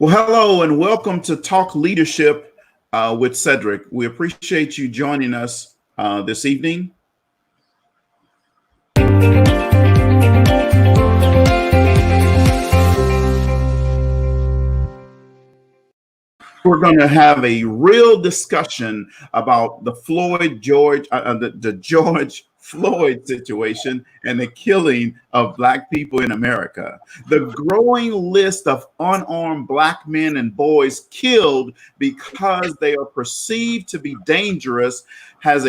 Well, hello and welcome to Talk Leadership with Cedrick. We appreciate you joining us this evening. We're going to have a real discussion about the George Floyd situation and the killing of Black people in America. The growing list of unarmed Black men and boys killed because they are perceived to be dangerous has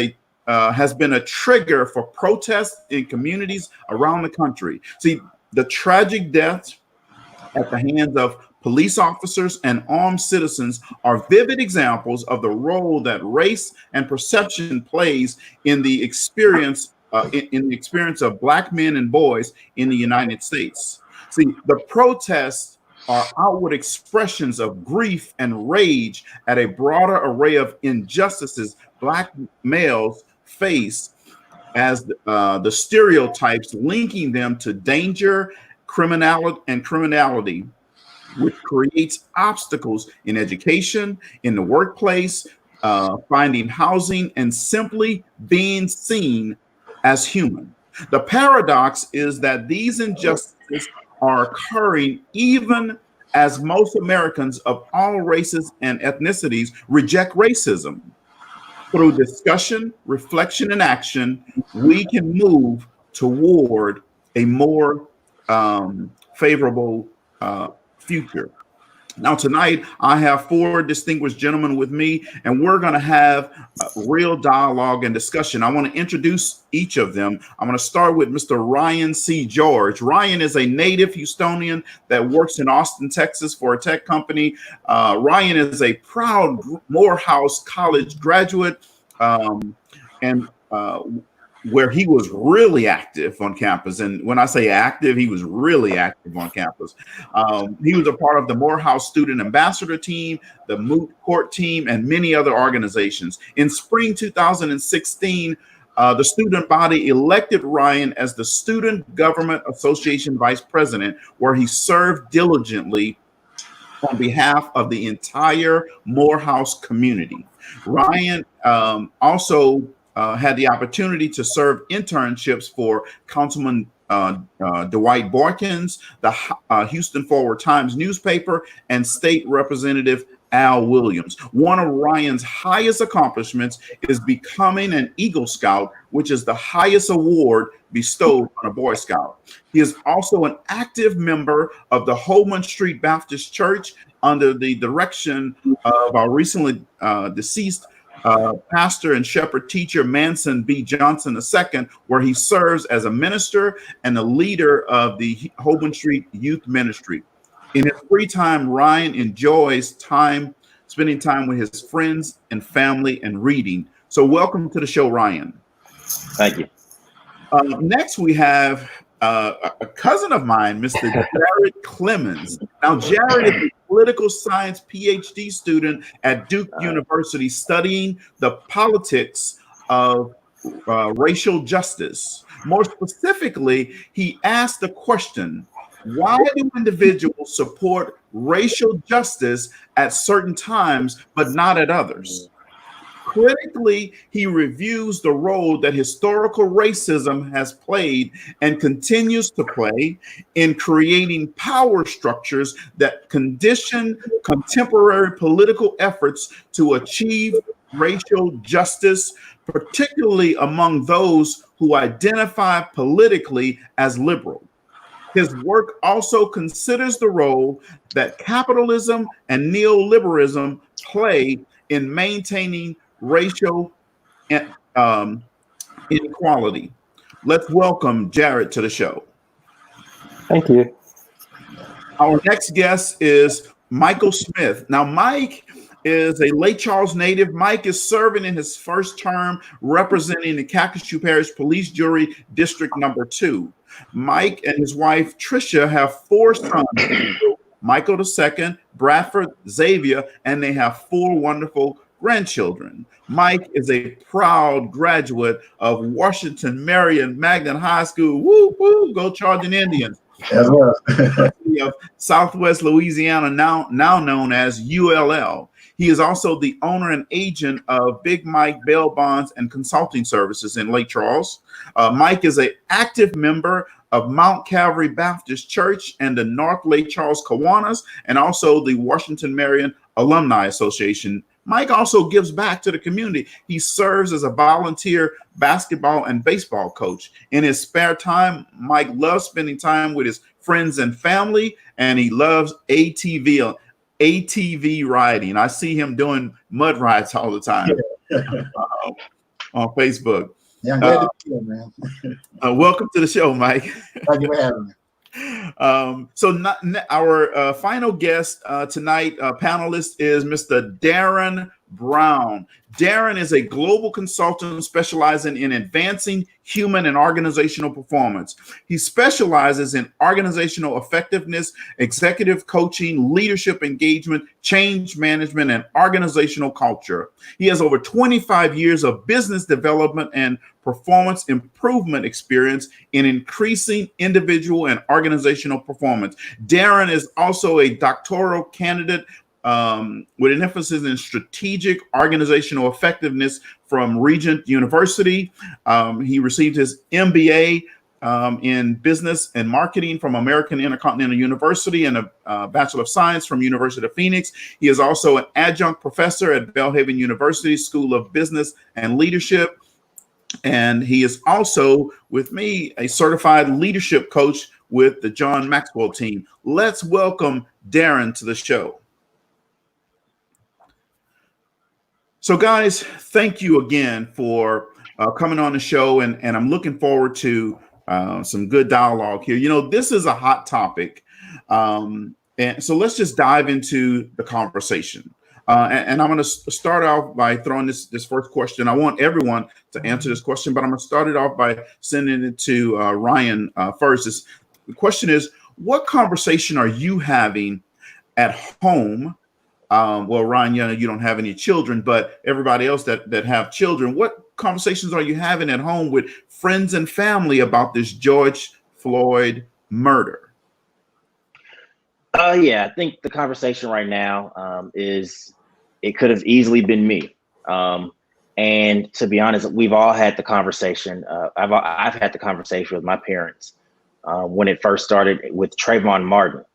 been a trigger for protests in communities around the country. See, the tragic deaths at the hands of police officers and armed citizens are vivid examples of the role that race and perception plays in the experience of Black men and boys in the United States. See, the protests are outward expressions of grief and rage at a broader array of injustices Black males face, as the stereotypes linking them to danger, criminality, which creates obstacles in education, in the workplace, finding housing, and simply being seen as human. The paradox is that these injustices are occurring even as most Americans of all races and ethnicities reject racism. Through discussion, reflection, and action, we can move toward a more favorable future. Now, tonight, I have four distinguished gentlemen with me, and we're going to have a real dialogue and discussion. I want to introduce each of them. I'm going to start with Mr. Ryan C. George. Ryan is a native Houstonian that works in Austin, Texas for a tech company. Ryan is a proud Morehouse College graduate, and where he was really active on campus. And when I say active, he was really active on campus. He was a part of the Morehouse Student Ambassador Team, the Moot Court Team, and many other organizations. In spring 2016, the student body elected Ryan as the Student Government Association Vice President, where he served diligently on behalf of the entire Morehouse community. Ryan also had the opportunity to serve internships for Councilman Dwight Boykins, the Houston Forward Times newspaper, and State Representative Al Williams. One of Ryan's highest accomplishments is becoming an Eagle Scout, which is the highest award bestowed on a Boy Scout. He is also an active member of the Holman Street Baptist Church under the direction of our recently deceased pastor and shepherd teacher Manson B. Johnson II, where he serves as a minister and a leader of the Holman Street Youth Ministry. In his free time, Ryan enjoys spending time with his friends and family and reading. So welcome to the show, Ryan. Thank you. Next, we have a cousin of mine, Mr. Jared Clemens. Now, Jared is a political science PhD student at Duke University studying the politics of racial justice. More specifically, he asked the question, why do individuals support racial justice at certain times but not at others? Critically, he reviews the role that historical racism has played and continues to play in creating power structures that condition contemporary political efforts to achieve racial justice, particularly among those who identify politically as liberal. His work also considers the role that capitalism and neoliberalism play in maintaining racial inequality. Let's welcome Jared to the show. Thank you. Our next guest is Michael Smith. Now, Mike is a Lake Charles native. Mike is serving in his first term representing the Calcasieu Parish Police Jury District Number 2. Mike and his wife, Tricia, have 4 sons, Michael II, Bradford, Xavier, and they have 4 wonderful grandchildren. Mike is a proud graduate of Washington Marion Magnet High School. Woo, woo, go Charging Indians. As well. of Southwest Louisiana, now known as ULL. He is also the owner and agent of Big Mike Bail Bonds and Consulting Services in Lake Charles. Mike is an active member of Mount Calvary Baptist Church and the North Lake Charles Kiwanis, and also the Washington Marion Alumni Association. Mike also gives back to the community. He serves as a volunteer basketball and baseball coach. In his spare time, Mike loves spending time with his friends and family, and he loves ATV riding. I see him doing mud rides all the time on Facebook. Yeah, I'm glad to be here, man. Welcome to the show, Mike. Thank you for having me. Our final guest tonight, panelist, is Mr. Darren Brown. Darren is a global consultant specializing in advancing human and organizational performance. He specializes in organizational effectiveness, executive coaching, leadership engagement, change management, and organizational culture. He has over 25 years of business development and performance improvement experience in increasing individual and organizational performance. Darren is also a doctoral candidate with an emphasis in strategic organizational effectiveness from Regent University. He received his MBA in business and marketing from American Intercontinental University and a Bachelor of Science from University of Phoenix. He is also an adjunct professor at Belhaven University School of Business and Leadership. And he is also, with me, a certified leadership coach with the John Maxwell team. Let's welcome Darren to the show. So, guys, thank you again for coming on the show, and I'm looking forward to some good dialogue here. You know, this is a hot topic, and so let's just dive into the conversation. And I'm going to start off by throwing this first question. I want everyone to answer this question, but I'm going to start it off by sending it to Ryan first. The question is, what conversation are you having at home? Well, Ryan, you don't have any children, but everybody else that have children, what conversations are you having at home with friends and family about this George Floyd murder? Yeah, I think the conversation right now is it could have easily been me. And to be honest, we've all had the conversation. I've had the conversation with my parents when it first started with Trayvon Martin.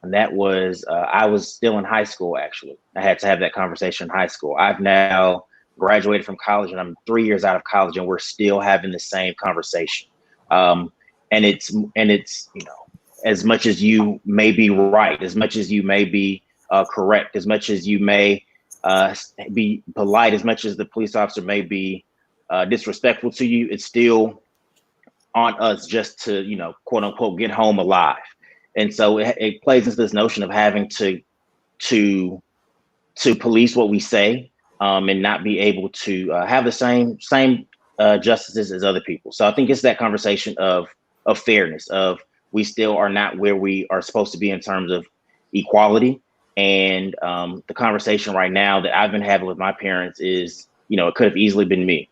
And that was, I was still in high school, actually. I had to have that conversation in high school. I've now graduated from college and I'm 3 years out of college and we're still having the same conversation. And it's, you know, as much as you may be right, as much as you may be correct, as much as you may be polite, as much as the police officer may be disrespectful to you, it's still on us just to, you know, quote unquote, get home alive. And so it plays into this notion of having to police what we say and not be able to have the same justices as other people. So I think it's that conversation of fairness, of we still are not where we are supposed to be in terms of equality. And the conversation right now that I've been having with my parents is, you know, it could have easily been me.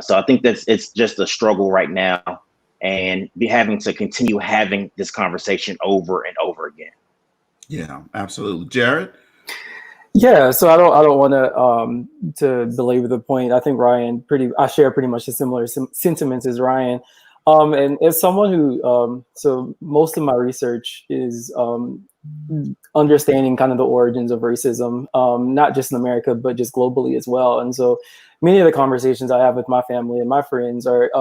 So I think it's just a struggle right now, and be having to continue having this conversation over and over again. Yeah, absolutely. Jared? Yeah, so I don't want to belabor the point. I think I share pretty much the similar sentiments as Ryan. And as someone who, so most of my research is understanding kind of the origins of racism, not just in America, but just globally as well. And so many of the conversations I have with my family and my friends are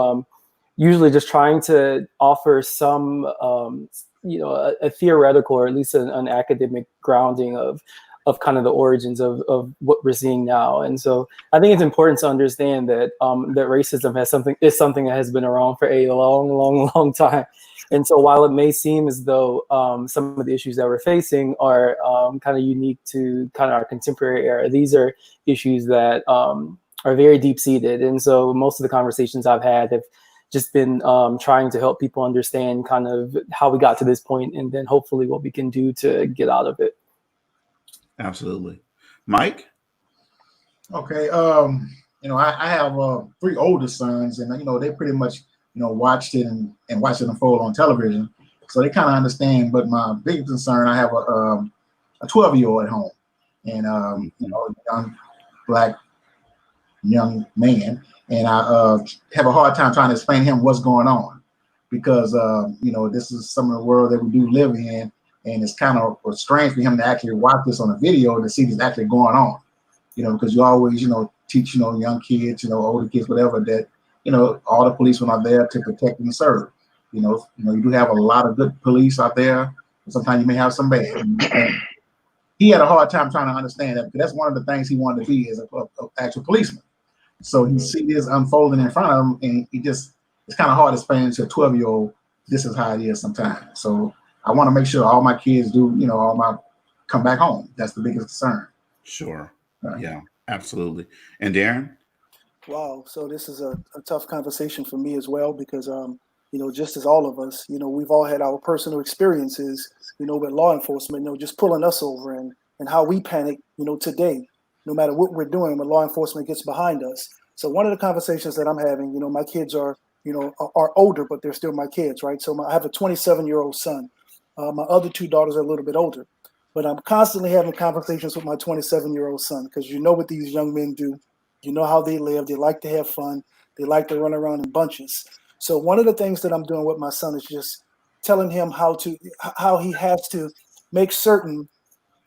usually just trying to offer some, a theoretical or at least an academic grounding of kind of the origins of what we're seeing now. And so I think it's important to understand that that racism is something that has been around for a long time. And so while it may seem as though some of the issues that we're facing are kind of unique to kind of our contemporary era, these are issues that are very deep-seated. And so most of the conversations I've had have just been trying to help people understand kind of how we got to this point and then hopefully what we can do to get out of it. Absolutely. Mike? Okay. I have 3 older sons, and they pretty much watched it and watched it unfold on television. So they kind of understand. But my big concern, I have a 12-year-old at home, and you know, a young black young man, and I have a hard time trying to explain to him what's going on, because you know, this is some of the world that we do live in, and it's kind of strange for him to actually watch this on a video to see this actually going on. You know, because you always, you know, teach, you know, young kids, you know, older kids, whatever, that, you know, all the policemen are there to protect and serve. You do have a lot of good police out there. Sometimes you may have some bad. And he had a hard time trying to understand that, because that's one of the things he wanted to be, as a actual policeman. So he see this unfolding in front of him, and it's kind of hard to explain to a 12-year-old, this is how it is sometimes. So I want to make sure all my kids do, you know, come back home. That's the biggest concern. Sure. Right. Yeah, absolutely. And Darren? Wow. So this is a tough conversation for me as well, because, you know, just as all of us, you know, we've all had our personal experiences, you know, with law enforcement, you know, just pulling us over, and how we panic, you know, today, no matter what we're doing when law enforcement gets behind us. So one of the conversations that I'm having, you know, my kids are, you know, are older, but they're still my kids, right? So I have a 27-year-old son. My other two daughters are a little bit older. But I'm constantly having conversations with my 27-year-old son, because you know what these young men do. You know how they live. They like to have fun. They like to run around in bunches. So one of the things that I'm doing with my son is just telling him how he has to make certain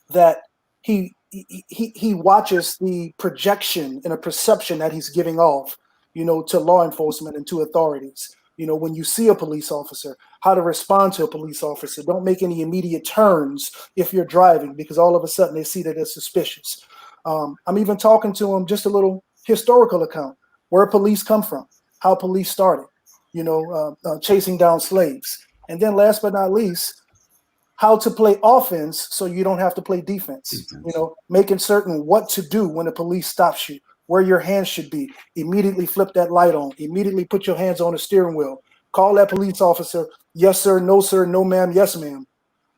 that he watches the projection and a perception that he's giving off, you know, to law enforcement and to authorities. You know, when you see a police officer, how to respond to a police officer. Don't make any immediate turns if you're driving, because all of a sudden they see that it's suspicious. I'm even talking to him just a little historical account, where police come from, how police started, you know, chasing down slaves. And then last but not least, how to play offense so you don't have to play defense. You know, making certain what to do when the police stops you, where your hands should be. Immediately flip that light on. Immediately put your hands on the steering wheel. Call that police officer. Yes, sir. No, sir. No, ma'am. Yes, ma'am.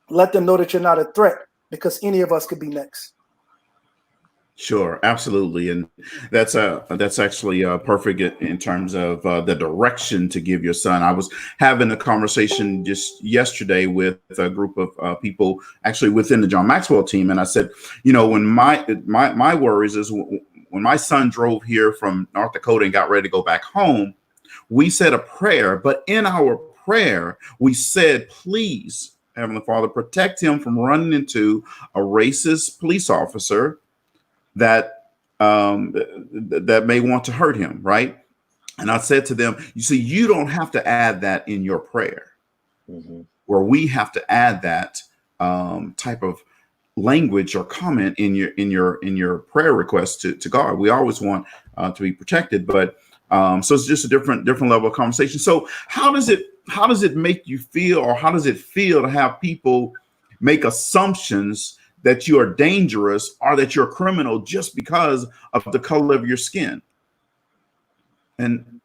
Let them know that you're not a threat, because any of us could be next. Sure, absolutely, and that's actually perfect in terms of the direction to give your son. I was having a conversation just yesterday with a group of people, actually within the John Maxwell team, and I said, you know, when my worries is when my son drove here from North Dakota and got ready to go back home, we said a prayer, but in our prayer we said, please, Heavenly Father, protect him from running into a racist police officer that may want to hurt him, right? And I said to them, you see, you don't have to add that in your prayer, where we have to add that type of language or comment in your prayer request to God. We always want to be protected, but so it's just a different level of conversation. So how does it make you feel, or how does it feel to have people make assumptions that you are dangerous or that you're a criminal just because of the color of your skin? And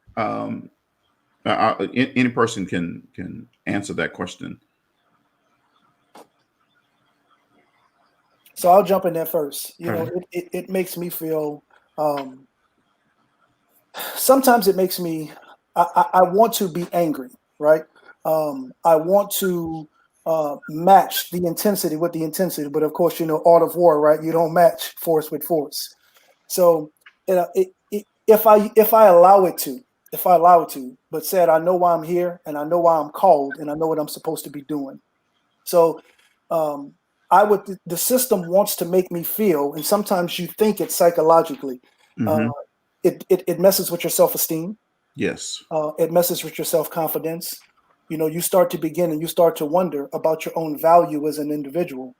any person can answer that question. So I'll jump in there first. You know, it makes me feel, sometimes it makes me, I want to be angry, right? I want to match the intensity with the intensity, but of course, you know, art of war, right? You don't match force with force. So if I allow it to, but said, I know why I'm here, and I know why I'm called, and I know what I'm supposed to be doing. So the system wants to make me feel, and sometimes you think it psychologically, it messes with your self-esteem. Yes. It messes with your self-confidence. You know, you start to wonder about your own value as an individual.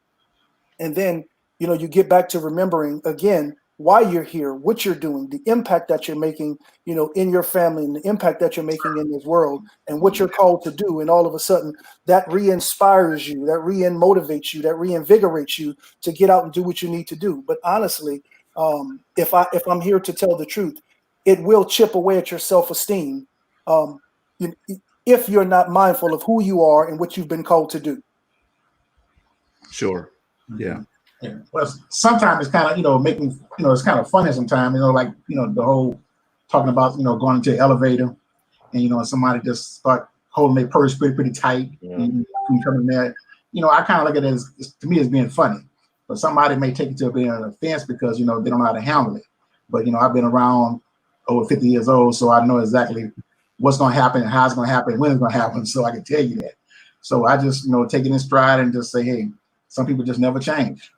And then, you know, you get back to remembering again why you're here, what you're doing, the impact that you're making, you know, in your family, and the impact that you're making in this world, and what you're called to do. And all of a sudden that re-inspires you, that re-motivates you, that reinvigorates you to get out and do what you need to do. But honestly, if I'm here to tell the truth, it will chip away at your self-esteem if you're not mindful of who you are and what you've been called to do. Sure. Yeah. Yeah. Well, sometimes it's kind of, you know, making, you know, it's kind of funny sometimes, you know, like, you know, the whole talking about, you know, going into the elevator and, you know, somebody just start holding their purse pretty tight. Yeah. You come in there, I kind of look at it as, to me, as being funny. But somebody may take it to being an offense because they don't know how to handle it. But I've been around over 50 years old, so I know exactly what's going to happen and how it's going to happen and when it's going to happen. So I can tell you that. So I just take it in stride and just say, hey, some people just never change.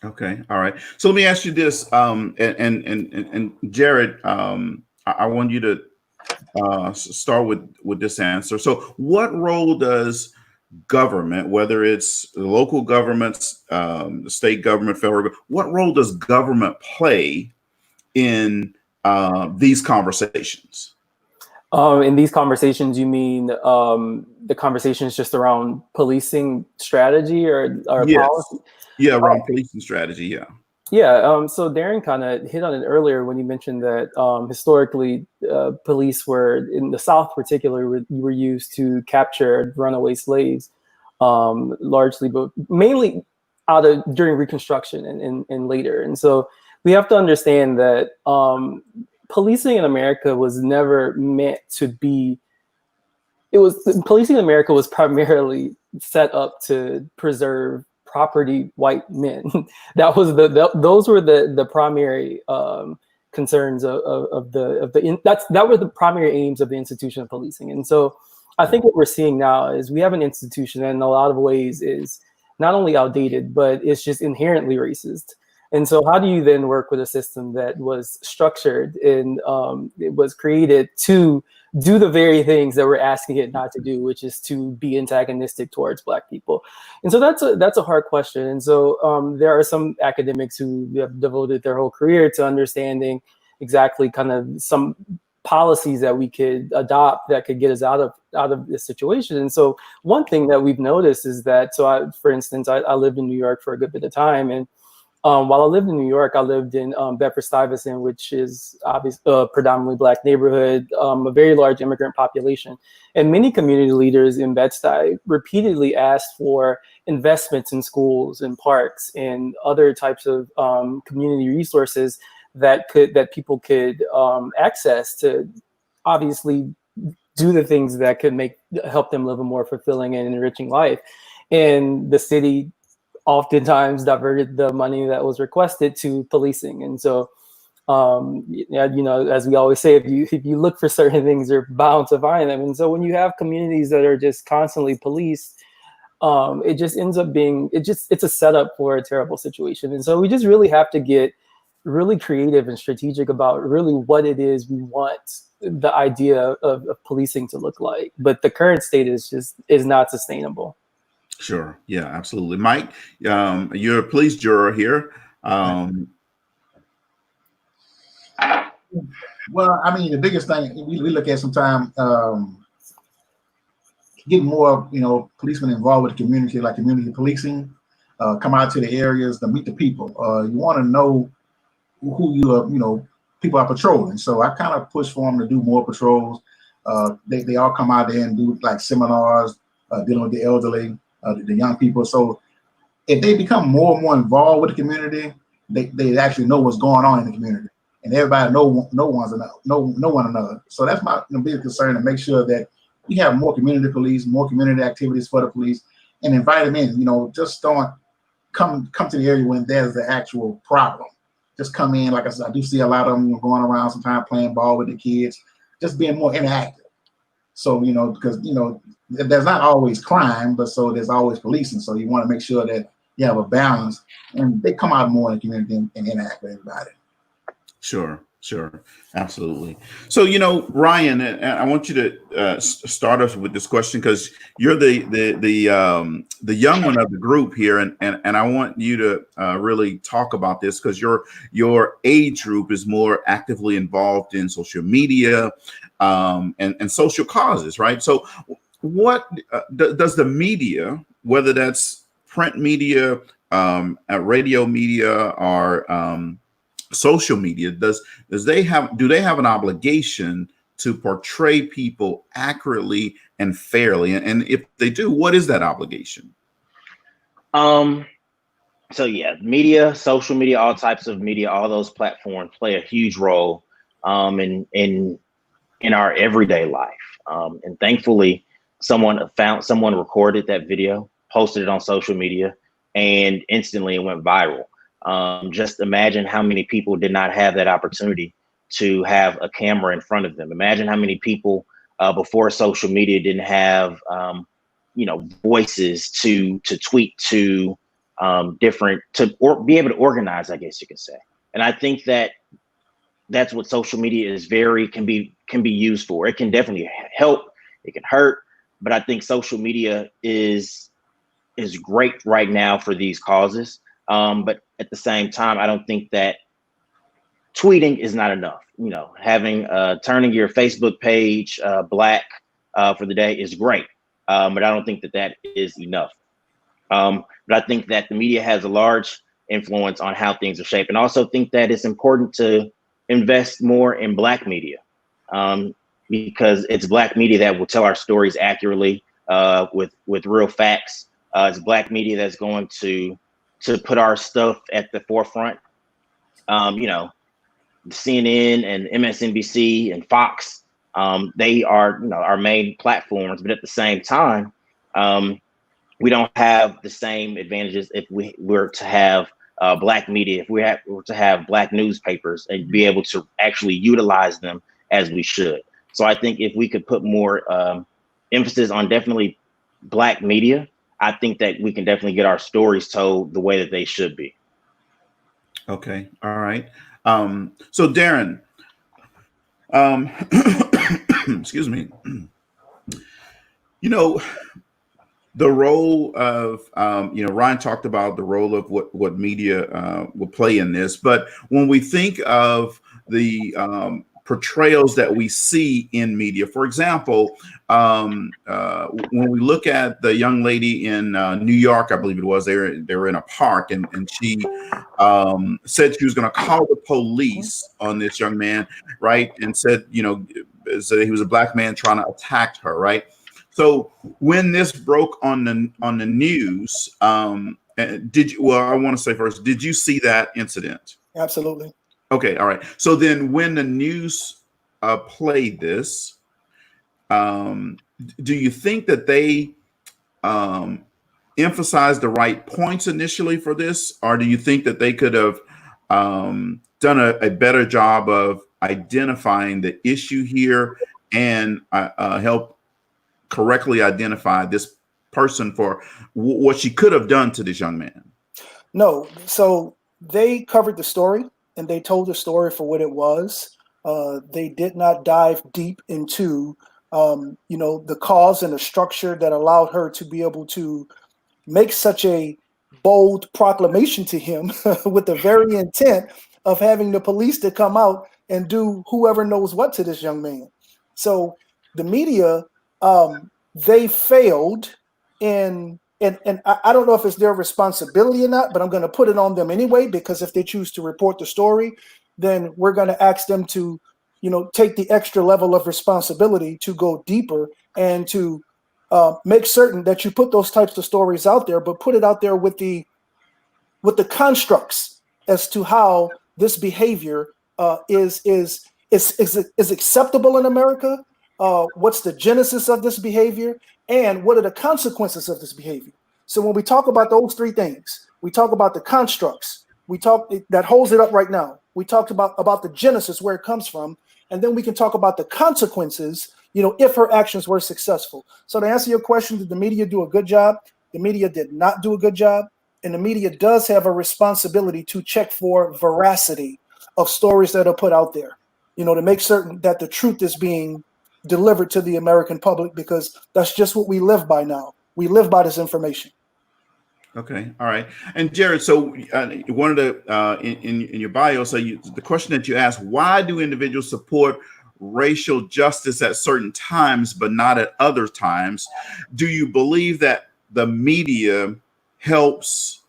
Okay, all right. So let me ask you this, and Jared, I want you to start with this answer. So, what role does government, whether it's the local governments, the state government, federal, what role does government play in these conversations? In these conversations, you mean the conversations just around policing strategy or Yes. policy? Yeah, around policing strategy. Yeah. Yeah. So Darren kind of hit on it earlier when he mentioned that historically, police were in the South, particularly, were used to capture runaway slaves, largely, but mainly during Reconstruction and later. And so we have to understand that policing in America was never meant to be. Policing in America was primarily set up to preserve property white men. That was those were the primary concerns of that were the primary aims of the institution of policing. And so I think what we're seeing now is we have an institution that in a lot of ways is not only outdated, but it's just inherently racist. And so how do you then work with a system that was structured and it was created to do the very things that we're asking it not to do, which is to be antagonistic towards Black people? And so that's a hard question. And so there are some academics who have devoted their whole career to understanding exactly kind of some policies that we could adopt that could get us out of this situation. And so one thing that we've noticed is that, for instance, I lived in New York for a good bit of time, and while I lived in New York, I lived in Bedford-Stuyvesant, which is obviously a predominantly Black neighborhood, a very large immigrant population. And many community leaders in Bed-Stuy repeatedly asked for investments in schools and parks and other types of community resources that people could access to obviously do the things that could help them live a more fulfilling and enriching life. And the city oftentimes diverted the money that was requested to policing. And so, as we always say, if you look for certain things, you're bound to find them. And so when you have communities that are just constantly policed, it just ends up being, it's a setup for a terrible situation. And so we just really have to get really creative and strategic about really what it is we want the idea of policing to look like. But the current state is not sustainable. Sure. Yeah, absolutely. Mike, you're a police juror here. Well, I mean, the biggest thing we look at sometimes, getting more, policemen involved with the community, like community policing, come out to the areas to meet the people. You want to know who people are patrolling. So I kind of push for them to do more patrols. They all come out there and do like seminars dealing with the elderly, the young people. So if they become more and more involved with the community, they actually know what's going on in the community, and everybody know one another. So that's my biggest concern, to make sure that we have more community police, more community activities for the police, and invite them in. Just don't come to the area when there's the actual problem. Just come in. Like I said, I do see a lot of them going around sometimes playing ball with the kids, just being more interactive. So, because, there's not always crime, but so there's always policing. So you want to make sure that you have a balance and they come out more in the community and interact with everybody. Sure. Absolutely. So, Ryan, I want you to start us with this question, because you're the young one of the group here. And I want you to really talk about this, because your age group is more actively involved in social media and social causes, right? So what does the media, whether that's print media, radio media, or social media, do they have an obligation to portray people accurately and fairly? And if they do, what is that obligation? So yeah, media, social media, all types of media, all those platforms play a huge role in our everyday life. And thankfully, someone recorded that video, posted it on social media, and instantly it went viral. Just imagine how many people did not have that opportunity to have a camera in front of them. Imagine how many people before social media didn't have, voices to tweet to, or be able to organize, I guess you could say. And I think that's what social media can be used for. It can definitely help. It can hurt, but I think social media is great right now for these causes. But at the same time, I don't think that tweeting is not enough. Having turning your Facebook page black for the day is great, but I don't think that is enough. But I think that the media has a large influence on how things are shaped, and also think that it's important to invest more in Black media, because it's Black media that will tell our stories accurately with real facts. It's Black media that's going to put our stuff at the forefront. CNN and MSNBC and Fox, they are our main platforms, but at the same time, we don't have the same advantages if we were to have Black media, if we were to have Black newspapers and be able to actually utilize them as we should. So I think if we could put more emphasis on definitely Black media, I think that we can definitely get our stories told the way that they should be. Okay. All right. So Darren, excuse me, the role of, Ryan talked about the role of what media will play in this, but when we think of the portrayals that we see in media, for example, when we look at the young lady in New York, I believe it was, they were in a park, and she said she was going to call the police on this young man, right? And said, said he was a Black man trying to attack her, right? So when this broke on the news, I want to say first, did you see that incident? Absolutely. Okay, all right. So then when the news played this, do you think that they emphasized the right points initially for this, or do you think that they could have done a better job of identifying the issue here and help correctly identify this person for what she could have done to this young man? No. So they covered the story and they told the story for what it was. They did not dive deep into, the cause and the structure that allowed her to be able to make such a bold proclamation to him with the very intent of having the police to come out and do whoever knows what to this young man. So the media, they failed in, and I don't know if it's their responsibility or not, but I'm going to put it on them anyway, because if they choose to report the story, then we're going to ask them to, take the extra level of responsibility to go deeper and to make certain that you put those types of stories out there, but put it out there with the constructs as to how this behavior is acceptable in America. What's the genesis of this behavior, and what are the consequences of this behavior? So when we talk about those three things, we talk about the constructs. That holds it up right now. We talked about the genesis, where it comes from, and then we can talk about the consequences, if her actions were successful. So to answer your question, did the media do a good job? The media did not do a good job, and the media does have a responsibility to check for veracity of stories that are put out there, to make certain that the truth is being delivered to the American public, because that's just what we live by now. We live by this information. Okay, all right. And Jared, so one of the in your bio, so the question that you asked, why do individuals support racial justice at certain times but not at other times? Do you believe that the media helps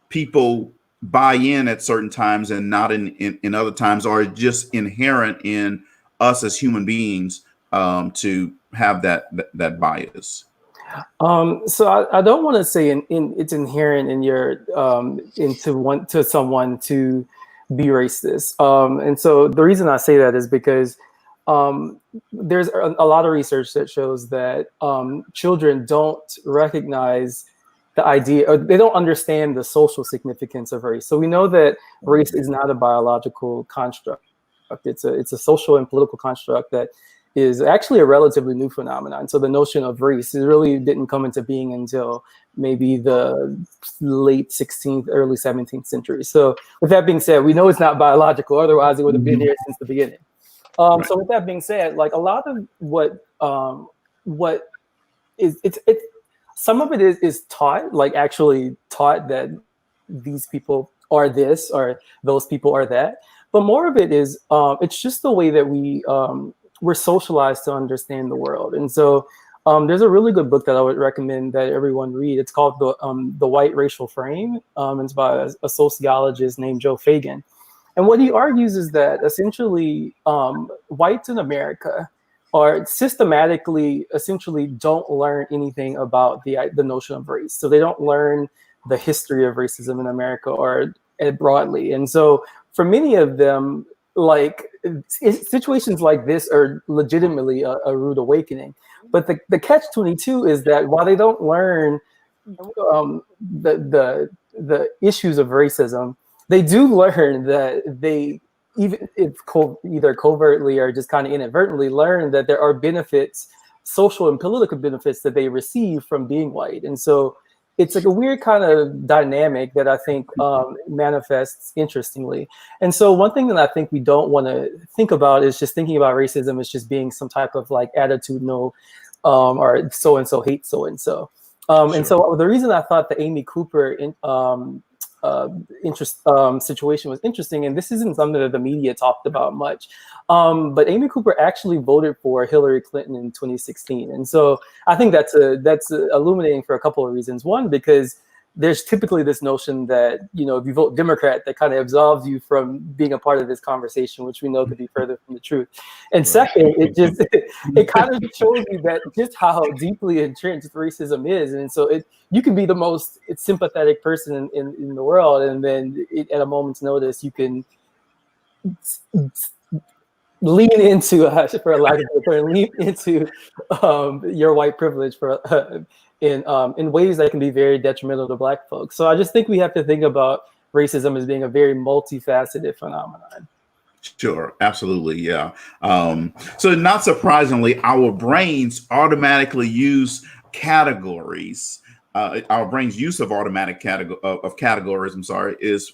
people buy in at certain times and not in other times, or just inherent in us as human beings to have that bias? So I don't want to say it's inherent in your to someone to be racist. And so the reason I say that is because there's a lot of research that shows that children don't recognize the idea, or they don't understand the social significance of race. So we know that race is not a biological construct. It's a social and political construct that is actually a relatively new phenomenon. So the notion of race really didn't come into being until maybe the late 16th, early 17th century. So with that being said, we know it's not biological, otherwise it would have been here since the beginning. So with that being said, like a lot of what is it's some of it is taught, like actually taught that these people are this or those people are that. But more of it is it's just the way that we're socialized to understand the world. And so there's a really good book that I would recommend that everyone read. It's called The White Racial Frame. It's by a sociologist named Joe Fagan. And what he argues is that essentially whites in America are systematically, essentially don't learn anything about the notion of race. So they don't learn the history of racism in America or broadly. And so for many of them, like situations like this are legitimately a rude awakening. But the catch-22 is that while they don't learn the issues of racism, they do learn that they, even if either covertly or just kind of inadvertently, learn that there are benefits, social and political benefits that they receive from being white. And so it's like a weird kind of dynamic that I think manifests interestingly. And so one thing that I think we don't want to think about is just thinking about racism as just being some type of like attitudinal or so-and-so hates so-and-so. And so the reason I thought the Amy Cooper situation was interesting, and this isn't something that the media talked about much, but Amy Cooper actually voted for Hillary Clinton in 2016, and so I think that's illuminating for a couple of reasons. One, because there's typically this notion that, you know, if you vote Democrat, that kind of absolves you from being a part of this conversation, which we know could be further from the truth. And second, it kind of shows you that just how deeply entrenched racism is. And so you can be the most sympathetic person in the world, and then at a moment's notice, you can lean into, for a lack of a better term, lean into your white privilege in ways that can be very detrimental to Black folks. So I just think we have to think about racism as being a very multifaceted phenomenon. Sure, absolutely, yeah. So not surprisingly, our brains automatically use categories. Our brain's use of automatic categories, is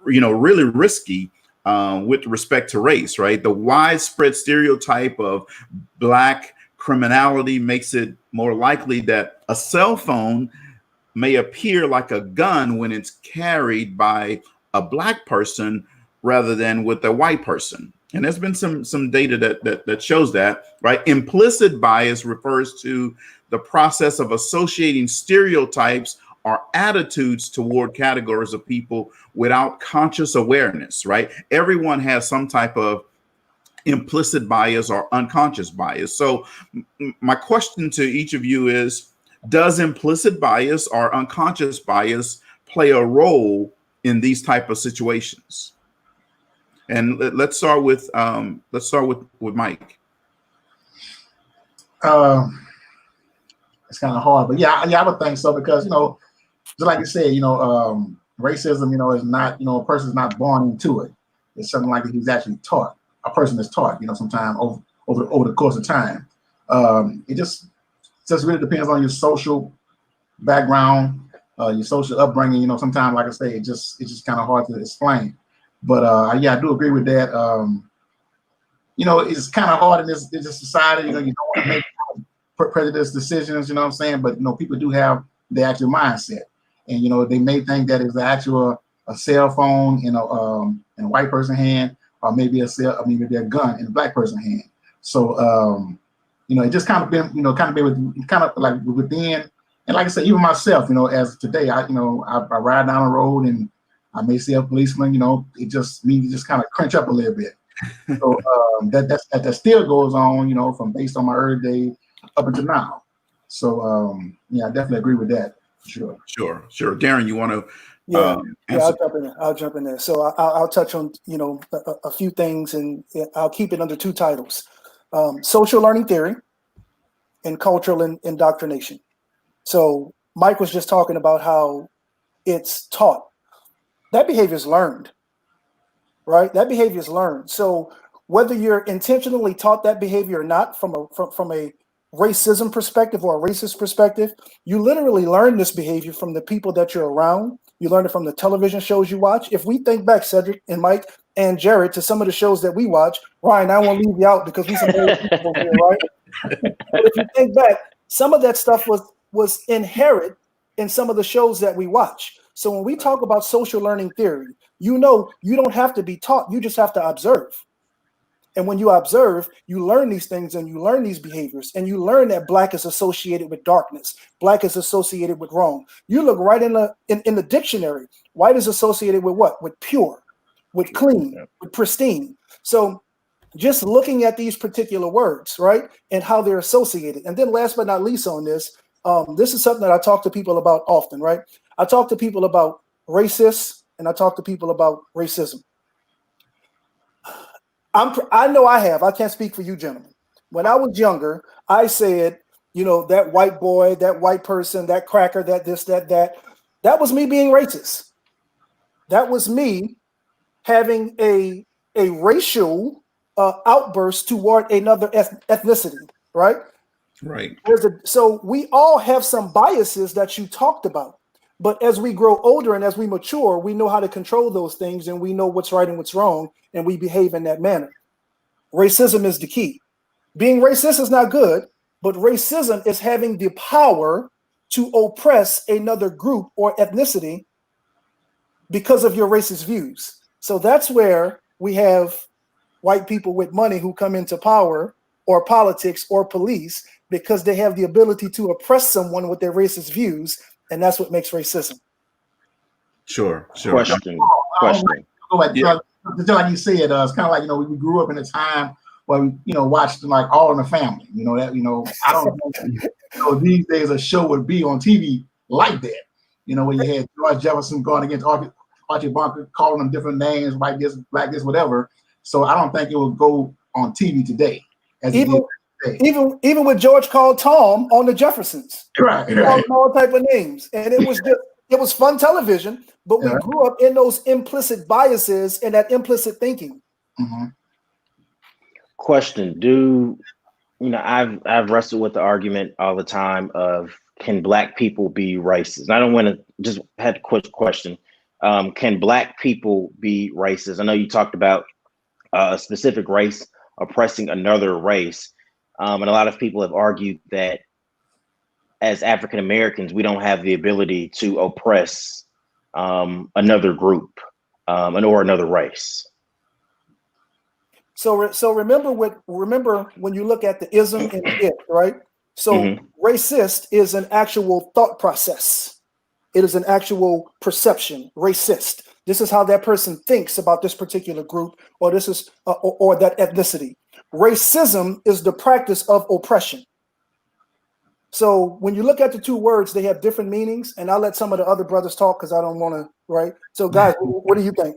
really risky with respect to race, right? The widespread stereotype of Black criminality makes it more likely that a cell phone may appear like a gun when it's carried by a Black person rather than with a white person. And there's been some data that shows that, right? Implicit bias refers to the process of associating stereotypes or attitudes toward categories of people without conscious awareness, right? Everyone has some type of implicit bias or unconscious bias. So my question to each of you is, does implicit bias or unconscious bias play a role in these type of situations? And let's start with Mike. It's kind of hard, but yeah, I would think so, because, just like you said, racism, is not, a person's not born into it. It's something like he's actually taught. A person is taught, sometime over the course of time. It just really depends on your social background, your social upbringing. Sometimes, like I say, it's just kind of hard to explain. But yeah, I do agree with that. It's kind of hard in this society. You don't want to make prejudice decisions. You know what I'm saying? But people do have the actual mindset, and they may think that it's a cell phone in a white person's hand, or maybe maybe a gun in a Black person's hand. So it just kind of been like within. And like I said, even myself, as today, I ride down the road and I may see a policeman, it just kind of crunch up a little bit. So that still goes on, from based on my early day up until now. So yeah, I definitely agree with that. Sure. Sure. Darren, you want to Yeah, answer? I'll jump in there. So I'll touch on a few things, and I'll keep it under two titles: social learning theory and cultural indoctrination. So Mike was just talking about how it's taught. That behavior is learned, right? That behavior is learned. So whether you're intentionally taught that behavior or not, from a racism perspective or a racist perspective, you literally learn this behavior from the people that you're around. You learn it from the television shows you watch. If we think back, Cedrick and Mike and Jared, to some of the shows that we watch, Ryan, I won't leave you out because we some old people over here, right? But if you think back, some of that stuff was inherent in some of the shows that we watch. So when we talk about social learning theory, you don't have to be taught. You just have to observe. And when you observe, you learn these things and you learn these behaviors, and you learn that Black is associated with darkness. Black is associated with wrong. You look right in the dictionary. White is associated with what? With pure, with clean, with pristine. So just looking at these particular words, right, and how they're associated. And then last but not least on this, this is something that I talk to people about often, right? I talk to people about racists, and I talk to people about racism. I know I have. I can't speak for you, gentlemen. When I was younger, I said, that white boy, that white person, that cracker, that this, that. That was me being racist. That was me having a racial outburst toward another ethnicity, right? Right. So we all have some biases that you talked about. But as we grow older and as we mature, we know how to control those things, and we know what's right and what's wrong, and we behave in that manner. Racism is the key. Being racist is not good, but racism is having the power to oppress another group or ethnicity because of your racist views. So that's where we have white people with money who come into power or politics or police because they have the ability to oppress someone with their racist views. And that's what makes racism. Sure. Question. Like you said, it's kind of like, we grew up in a time where we, watched like All in the Family. I don't know, these days a show would be on TV like that. When you had George Jefferson going against Archie Bunker, calling them different names, white this, black this, whatever. So I don't think it would go on TV today. Even with George called Tom on the Jeffersons, right. All type of names, and it was fun television. But we grew up in those implicit biases and that implicit thinking. Mm-hmm. Question: I've wrestled with the argument all the time of, can Black people be racist? I don't want to just have a quick question. Can Black people be racist? I know you talked about a specific race oppressing another race. And a lot of people have argued that as African Americans, we don't have the ability to oppress another group or another race. So remember when you look at the ism and the it, right? So racist is an actual thought process. It is an actual perception. Racist. This is how that person thinks about this particular group, or this is or that ethnicity. Racism is the practice of oppression. So when you look at the two words, they have different meanings, and I'll let some of the other brothers talk because I don't want to, right? So guys, what do you think?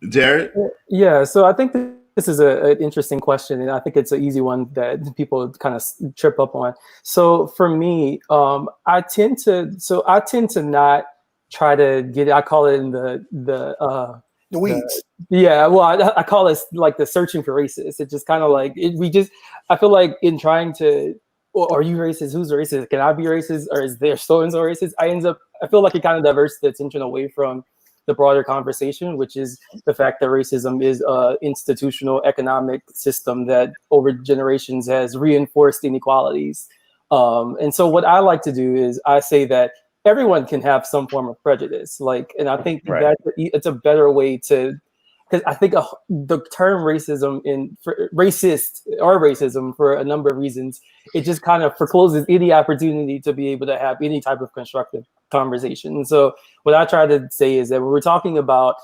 Jared? Yeah, so I think this is an interesting question, and I think it's an easy one that people kind of trip up on. So for me, I tend to not try to get, I call it in the weeds. I call it like the searching for racist. It's just kind of like I feel like in trying to, are you racist? Who's racist? Can I be racist? Or is there so and so racist? I feel like it kind of diverts the attention away from the broader conversation, which is the fact that racism is an institutional economic system that over generations has reinforced inequalities. And so what I like to do is I say that everyone can have some form of prejudice. And I think that it's a better way to, because I think the term racism racism for a number of reasons, it just kind of forecloses any opportunity to be able to have any type of constructive conversation. And so what I try to say is that when we're talking about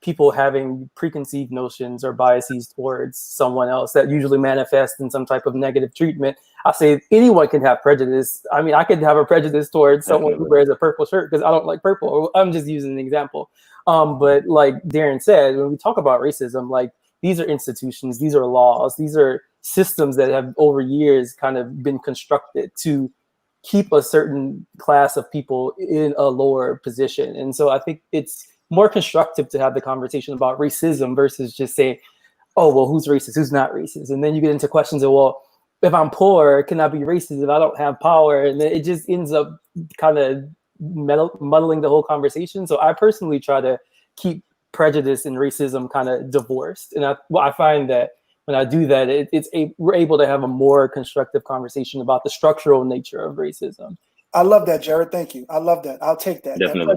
people having preconceived notions or biases towards someone else that usually manifest in some type of negative treatment. I say anyone can have prejudice. I mean, I could have a prejudice towards someone who wears a purple shirt because I don't like purple. I'm just using an example. But like Darren said, when we talk about racism, like these are institutions, these are laws, these are systems that have over years kind of been constructed to keep a certain class of people in a lower position. And so I think it's more constructive to have the conversation about racism versus just saying, oh, well, who's racist, who's not racist? And then you get into questions of, well, if I'm poor, can I be racist if I don't have power? And then it just ends up kind of muddling the whole conversation. So I personally try to keep prejudice and racism kind of divorced. And I find that when I do that, we're able to have a more constructive conversation about the structural nature of racism. I love that, Jared. Thank you. I love that. I'll take that. Definitely.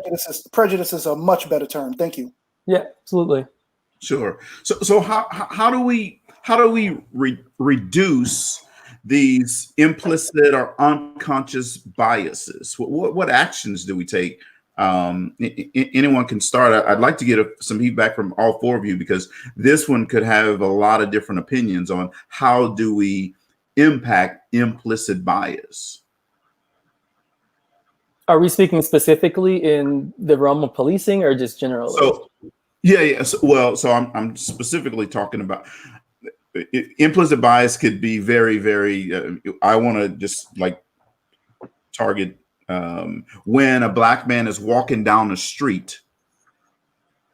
Prejudice is a much better term. Thank you. Yeah, absolutely. Sure. So how do we reduce these implicit or unconscious biases? What actions do we take? Anyone can start. I'd like to get some feedback from all four of you, because this one could have a lot of different opinions on how do we impact implicit bias. Are we speaking specifically in the realm of policing or just generally? So, yeah. So I'm specifically talking about implicit bias. Could be very, very. I want to just like target when a Black man is walking down the street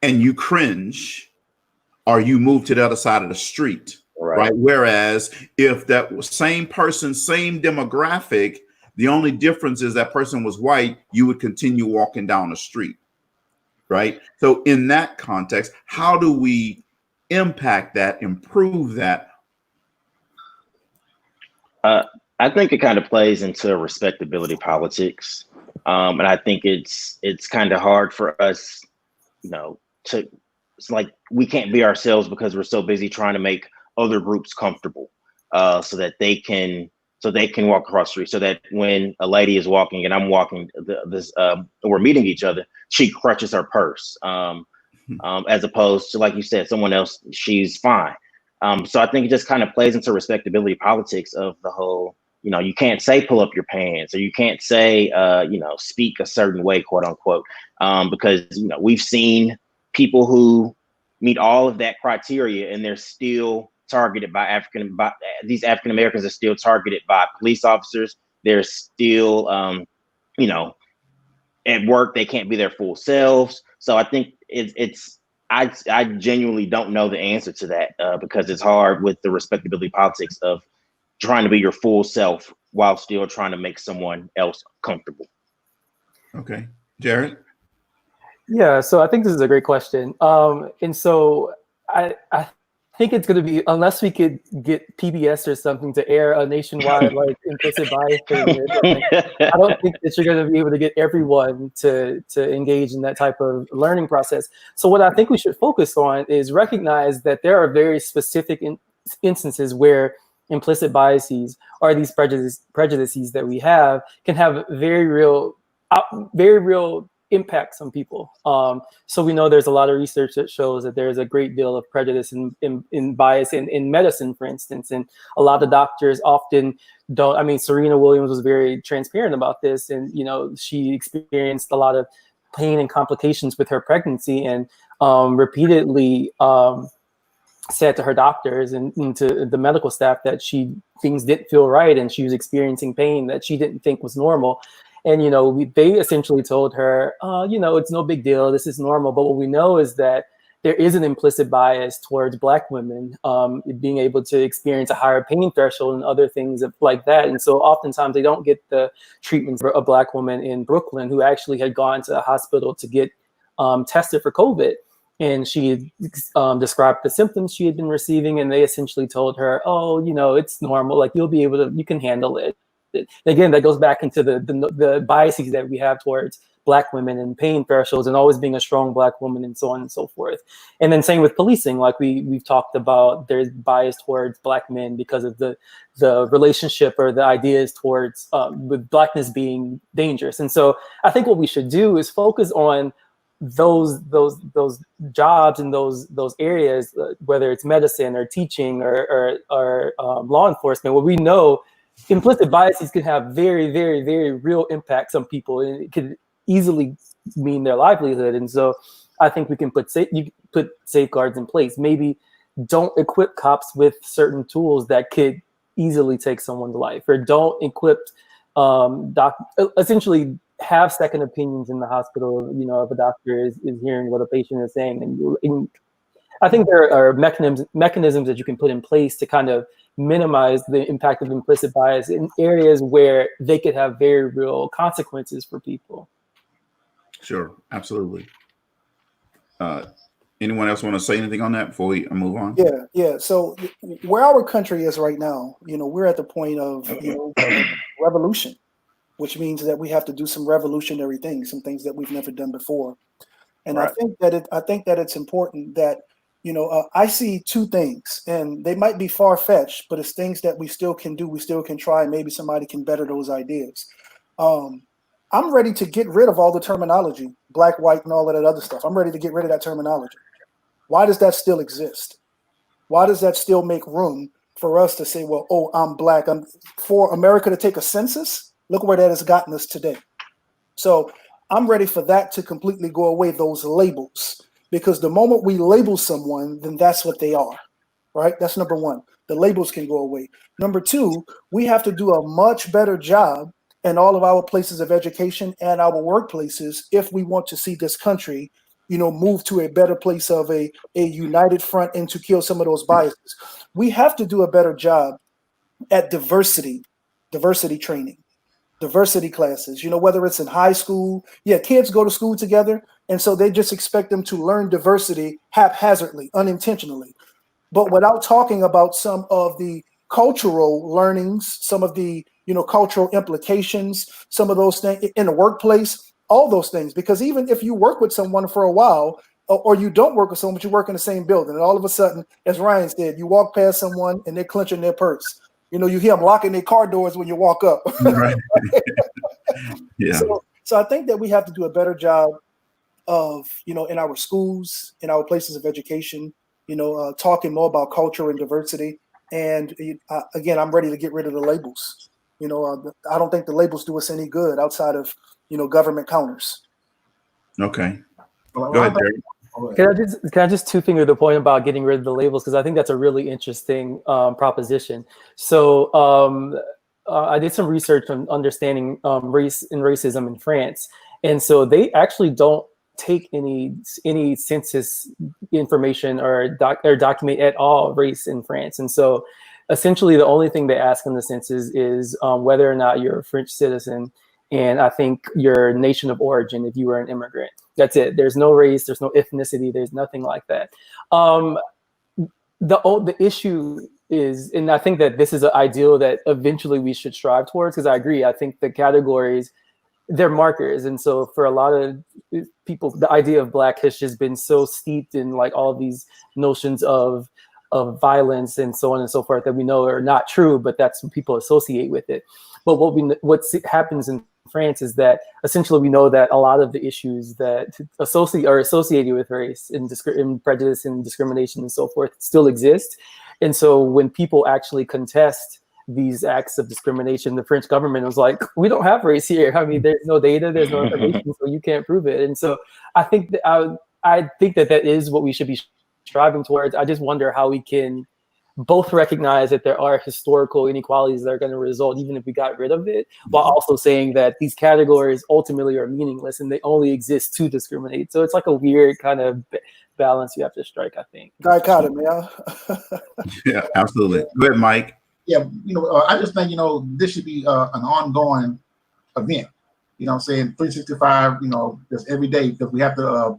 and you cringe, or you move to the other side of the street, right? Whereas if that same person, same demographic, the only difference is that person was white, you would continue walking down the street, right? So in that context, how do we impact that, improve that? I think it kind of plays into respectability politics. And I think it's kind of hard for us, it's like we can't be ourselves because we're so busy trying to make other groups comfortable so that they can walk across the street, so that when a lady is walking and I'm walking we're meeting each other, she crutches her purse, as opposed to, like you said, someone else, she's fine. So I think it just kind of plays into respectability politics of the whole, you can't say pull up your pants, or you can't say, speak a certain way, quote unquote, because, we've seen people who meet all of that criteria and they're still targeted by these African Americans are still targeted by police officers. They're still, at work, they can't be their full selves. So I think I genuinely don't know the answer to that because it's hard with the respectability politics of trying to be your full self while still trying to make someone else comfortable. Okay. Jared? Yeah, so I think this is a great question. And so I think it's going to be, unless we could get PBS or something to air a nationwide like implicit bias thing, I don't think that you're going to be able to get everyone to engage in that type of learning process. So what I think we should focus on is recognize that there are very specific instances where implicit biases or these prejudices that we have can have very real impacts on people. So we know there's a lot of research that shows that there's a great deal of prejudice in bias in medicine, for instance. And a lot of doctors often don't, I mean, Serena Williams was very transparent about this. And, she experienced a lot of pain and complications with her pregnancy and repeatedly said to her doctors and to the medical staff that things didn't feel right and she was experiencing pain that she didn't think was normal. And, they essentially told her, it's no big deal. This is normal. But what we know is that there is an implicit bias towards Black women being able to experience a higher pain threshold and other things like that. And so oftentimes they don't get the treatment for a Black woman in Brooklyn who actually had gone to a hospital to get tested for COVID. And she described the symptoms she had been receiving. And they essentially told her, oh, it's normal. Like you can handle it. Again, that goes back into the biases that we have towards Black women and pain thresholds and always being a strong Black woman and so on and so forth. And then same with policing, like we've talked about, there's bias towards Black men because of the relationship or the ideas towards with Blackness being dangerous. And so I think what we should do is focus on those jobs and those areas, whether it's medicine or teaching or law enforcement, where we know implicit biases can have very, very, very real impacts on people, and it could easily mean their livelihood. And so I think we can put safeguards in place. Maybe don't equip cops with certain tools that could easily take someone's life, or don't equip essentially have second opinions in the hospital. You know, if a doctor is hearing what a patient is saying, and I think there are mechanisms that you can put in place to kind of minimize the impact of implicit bias in areas where they could have very real consequences for people. Sure, absolutely. Anyone else want to say anything on that before we move on? Yeah. So where our country is right now, you know, we're at the point of, you know, revolution, which means that we have to do some revolutionary things, some things that we've never done before. And Right. I think that it's important that, you know, I see two things, and they might be far-fetched, but it's things that we still can do. We still can try, and maybe somebody can better those ideas. I'm ready to get rid of all the terminology, black, white, and all of that other stuff. I'm ready to get rid of that terminology. Why does that still exist? Why does that still make room for us to say, well, oh, I'm black? For America to take a census, look where that has gotten us today. So I'm ready for that to completely go away, those labels, because the moment we label someone, then that's what they are, right? That's number one. The labels can go away. Number two, we have to do a much better job in all of our places of education and our workplaces if we want to see this country, you know, move to a better place of a united front and to kill some of those biases. We have to do a better job at diversity training, diversity classes, you know, whether it's in high school. Yeah, kids go to school together, and so they just expect them to learn diversity haphazardly, unintentionally, but without talking about some of the cultural learnings, some of the, you know, cultural implications, some of those things in the workplace, all those things. Because even if you work with someone for a while, or you don't work with someone, but you work in the same building, and all of a sudden, as Ryan said, you walk past someone and they're clenching their purse. You know, you hear them locking their car doors when you walk up. Right. Yeah. So I think that we have to do a better job of, you know, in our schools, in our places of education, you know, talking more about culture and diversity. And again, I'm ready to get rid of the labels. You know, I don't think the labels do us any good outside of, you know, government counters. Okay. Well, Go ahead, Derek. Can I just two-finger the point about getting rid of the labels, because I think that's a really interesting proposition. So I did some research on understanding race and racism in France, and so they actually don't take any census information or document at all race in France. And so essentially the only thing they ask in the census is whether or not you're a French citizen, and I think your nation of origin if you were an immigrant. That's it. There's no race, there's no ethnicity, there's nothing like that. The issue is, and I think that this is an ideal that eventually we should strive towards, because I agree, I think the categories, they're markers. And so for a lot of people, the idea of black has just been so steeped in like all these notions of violence and so on and so forth that we know are not true, but that's what people associate with it. But what happens in France is that essentially we know that a lot of the issues that are associated with race and prejudice and discrimination and so forth still exist. And so when people actually contest these acts of discrimination, the French government was like, we don't have race here. I mean, there's no data, there's no information, so you can't prove it. And so I think that is what we should be striving towards. I just wonder how we can both recognize that there are historical inequalities that are going to result even if we got rid of it, while also saying that these categories ultimately are meaningless and they only exist to discriminate. So it's like a weird kind of balance you have to strike, I think. Dichotomy, yeah. Yeah, absolutely. Go ahead, Mike. Yeah, you know, I just think, you know, this should be an ongoing event. You know what I'm saying? 365, you know, just every day, because we have to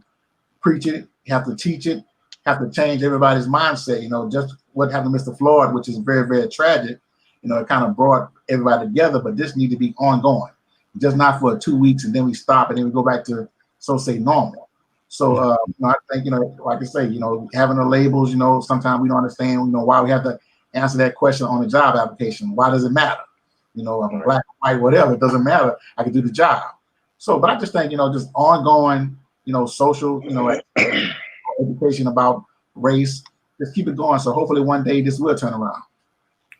preach it, have to teach it, have to change everybody's mindset. You know, just what happened to Mr. Floyd, which is very, very tragic. You know, it kind of brought everybody together, but this needs to be ongoing, just not for 2 weeks and then we stop and then we go back to, so say, normal. So you know, I think, you know, like I say, you know, having the labels, you know, sometimes we don't understand, you know, why we have to answer that question on a job application. Why does it matter? You know, I'm black, white, whatever, it doesn't matter. I can do the job. So, but I just think, you know, just ongoing social, education about race. Just keep it going. So hopefully one day this will turn around.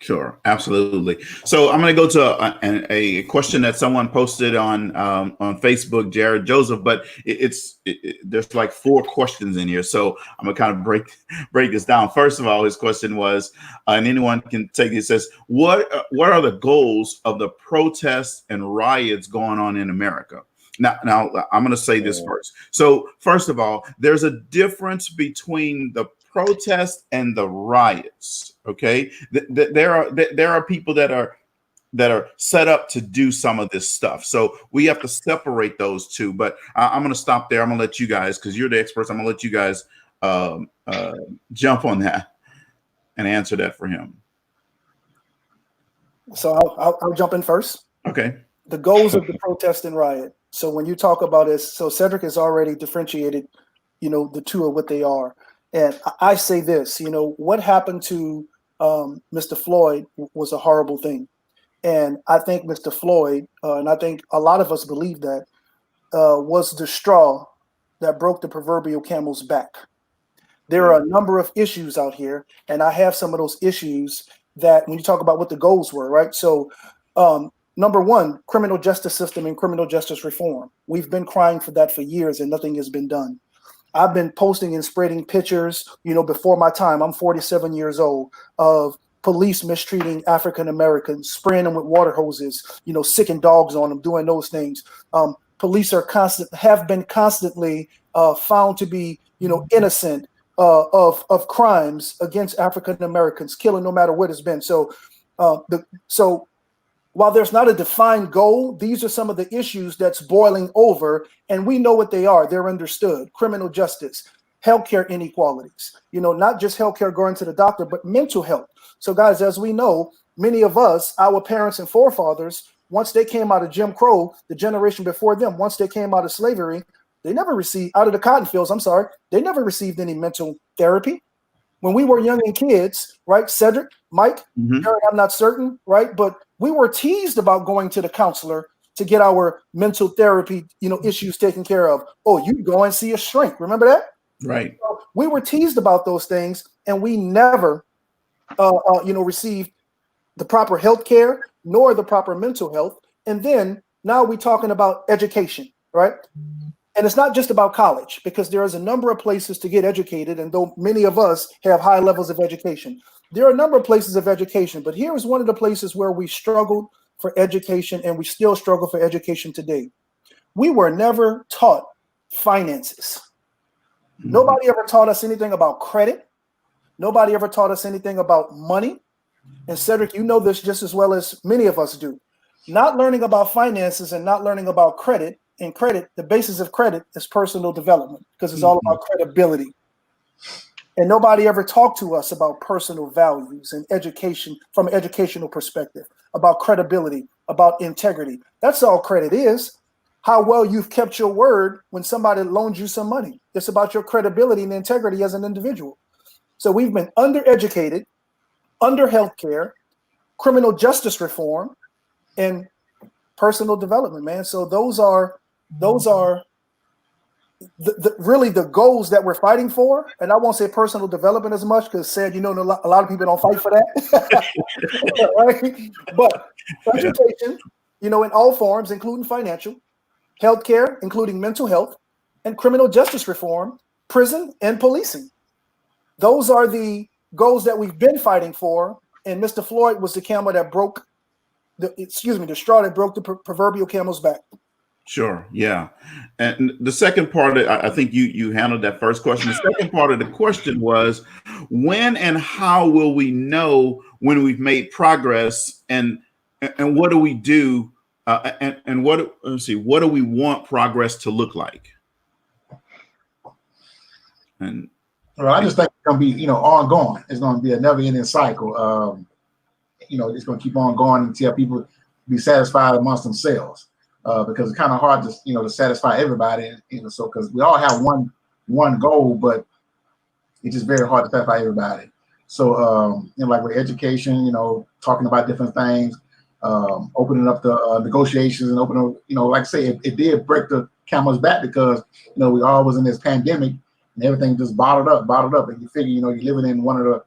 Sure, absolutely. So I'm going to go to a question that someone posted on Facebook, Jared Joseph, but there's like 4 questions in here. So I'm going to kind of break this down. First of all, his question was, and anyone can take it, says, what are the goals of the protests and riots going on in America? Now I'm going to say this first. So first of all, there's a difference between the protest and the riots. Okay, there are people that are set up to do some of this stuff. So we have to separate those two. But I'm going to stop there. I'm going to let you guys, because you're the experts, I'm going to let you guys jump on that and answer that for him. So I'll jump in first. Okay. The goals of the protest and riot. So when you talk about it, so Cedrick has already differentiated, the two of what they are. And I say this, what happened to Mr. Floyd was a horrible thing. And I think Mr. Floyd, and I think a lot of us believe that, was the straw that broke the proverbial camel's back. There are a number of issues out here, and I have some of those issues that when you talk about what the goals were, right? So number one, criminal justice system and criminal justice reform. We've been crying for that for years and nothing has been done. I've been posting and spreading pictures, before my time. I'm 47 years old, of police mistreating African Americans, spraying them with water hoses, sicking dogs on them, doing those things. Police have been constantly found to be, innocent of crimes against African Americans, killing no matter what it's been. So while there's not a defined goal, these are some of the issues that's boiling over, and we know what they are. They're understood. Criminal justice, healthcare inequalities, not just healthcare going to the doctor, but mental health. So guys, as we know, many of us, our parents and forefathers, once they came out of Jim Crow, the generation before them, once they came out of slavery, they never received, out of the cotton fields, they never received any mental therapy. When we were young and kids, right, Cedrick, Mike, Jared, I'm not certain, right, but we were teased about going to the counselor to get our mental therapy, issues taken care of. Oh, you go and see a shrink. Remember that? Right. So we were teased about those things, and we never, received the proper health care nor the proper mental health. And then now we're talking about education, right? And it's not just about college, because there is a number of places to get educated. And though many of us have high levels of education, there are a number of places of education. But here is one of the places where we struggled for education, and we still struggle for education today. We were never taught finances. Nobody ever taught us anything about credit. Nobody ever taught us anything about money. And Cedrick, you know this just as well as many of us do. Not learning about finances and not learning about credit. And credit, the basis of credit is personal development, because it's all about credibility. And nobody ever talked to us about personal values and education from an educational perspective, about credibility, about integrity. That's all credit is. How well you've kept your word when somebody loaned you some money. It's about your credibility and integrity as an individual. So we've been undereducated, under healthcare, criminal justice reform, and personal development, man. So those are really the goals that we're fighting for. And I won't say personal development as much, because a lot of people don't fight for that. Right? But education, in all forms, including financial, healthcare, including mental health, and criminal justice reform, prison, and policing. Those are the goals that we've been fighting for. And Mr. Floyd was the camel that broke the straw that broke the proverbial camel's back. Sure. Yeah. And the second part, I think you handled that first question. The second part of the question was, when and how will we know when we've made progress, and what do we do? And what do we want progress to look like? And well, I just think it's going to be, ongoing. It's going to be a never-ending cycle. It's going to keep on going until people be satisfied amongst themselves. Because it's kind of hard to, to satisfy everybody, so because we all have one goal, but it's just very hard to satisfy everybody. So, like with education, talking about different things, opening up the negotiations and opening, like I say, it did break the camel's back because we all was in this pandemic and everything just bottled up, and you figure you're living in one of the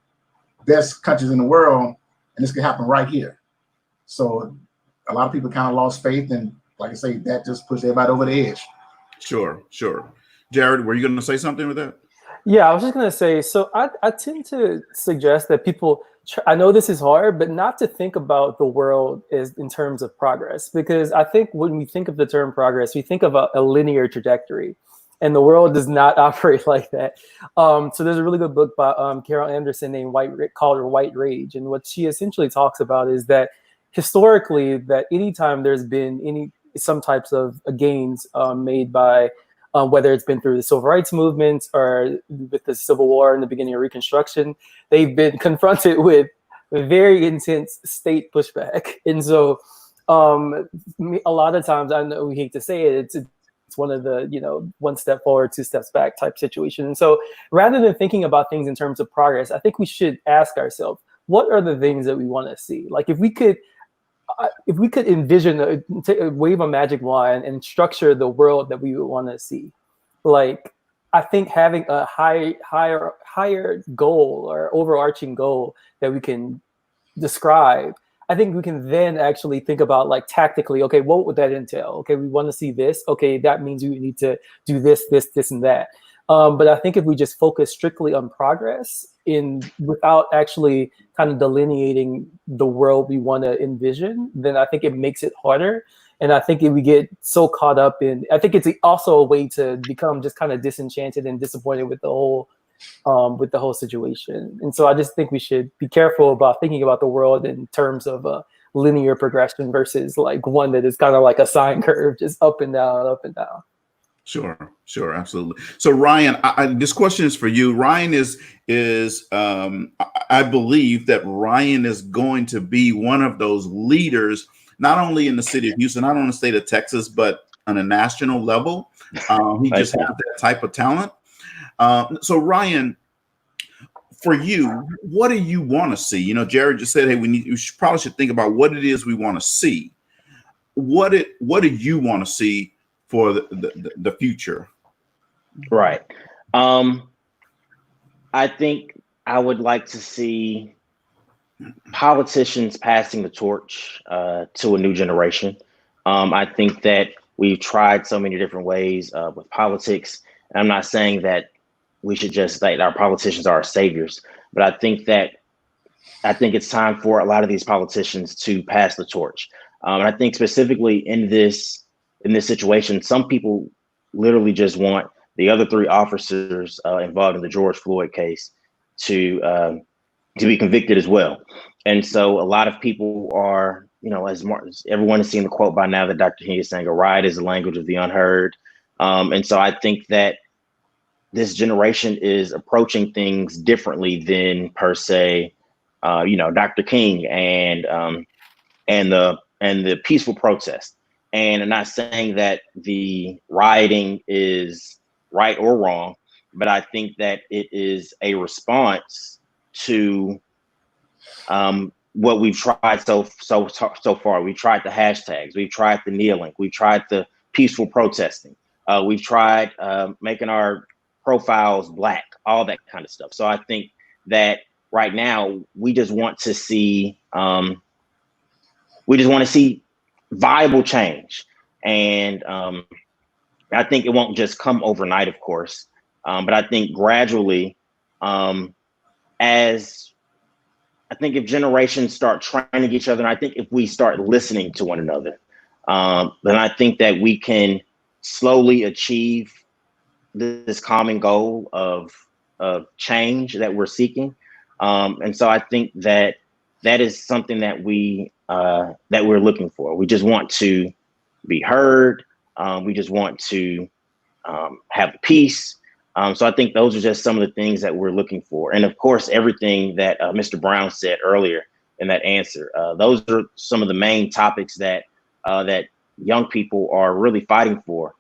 best countries in the world, and this could happen right here. So a lot of people kind of lost faith, and like I say, that just pushed everybody over the edge. Sure. Jared, were you going to say something with that? Yeah, I was just going to say, so I tend to suggest that people, I know this is hard, but not to think about the world as in terms of progress, because I think when we think of the term progress, we think of a linear trajectory, and the world does not operate like that. So there's a really good book by Carol Anderson called White Rage, and what she essentially talks about is that historically, that anytime there's been some types of gains made by whether it's been through the civil rights movement or with the Civil War and the beginning of Reconstruction, they've been confronted with very intense state pushback. And so a lot of times, I know we hate to say it, it's one of the, one step forward, two steps back type situation. And so rather than thinking about things in terms of progress, I think we should ask ourselves, what are the things that we want to see? Like if we could envision, wave a magic wand and structure the world that we would want to see, like I think having a higher goal or overarching goal that we can describe, I think we can then actually think about like tactically, okay, what would that entail? Okay, we want to see this. Okay, that means we need to do this, and that. But I think if we just focus strictly on progress without actually kind of delineating the world we want to envision, then I think it makes it harder. And I think if we get so caught up I think it's also a way to become just kind of disenchanted and disappointed with the whole situation. And so I just think we should be careful about thinking about the world in terms of a linear progression versus like one that is kind of like a sine curve, just up and down, up and down. Sure, absolutely. So Ryan, this question is for you. Ryan is I believe that Ryan is going to be one of those leaders, not only in the city of Houston, not only in the state of Texas, but on a national level. He just has that type of talent. So Ryan, for you, what do you want to see? Jared just said, hey, we probably should think about what it is we want to see. What do you want to see for the future? Right. I think I would like to see politicians passing the torch to a new generation. I think that we've tried so many different ways with politics. And I'm not saying that we should just think our politicians are our saviors, but I think it's time for a lot of these politicians to pass the torch. And I think specifically in this situation, some people literally just want the other three officers involved in the George Floyd case to be convicted as well. And so a lot of people are, as everyone has seen the quote by now that Dr. King is saying, a riot is the language of the unheard. And so I think that this generation is approaching things differently than per se, Dr. King and the peaceful protest. And I'm not saying that the rioting is right or wrong, but I think that it is a response to what we've tried so far. We tried the hashtags, we've tried the kneeling, we've tried the peaceful protesting, we've tried making our profiles black, all that kind of stuff. So I think that right now we just want to see viable change. And I think it won't just come overnight, of course, but I think gradually, as I think if generations start trying to get each other, and I think if we start listening to one another, then I think that we can slowly achieve this common goal of change that we're seeking. And so I think that is something that we're looking for. We just want to be heard. We just want to have peace. So I think those are just some of the things that we're looking for. And of course, everything that Mr. Brown said earlier in that answer, those are some of the main topics that young people are really fighting for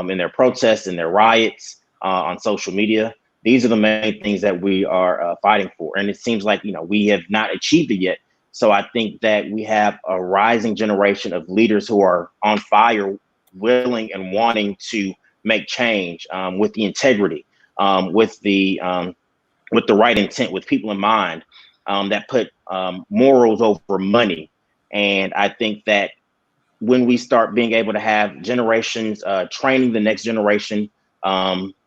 in their protests and their riots on social media. These are the main things that we are fighting for. And it seems like, we have not achieved it yet. So I think that we have a rising generation of leaders who are on fire willing and wanting to make change, with the integrity, with the right intent, with people in mind, that put morals over money. And I think that when we start being able to have generations training the next generation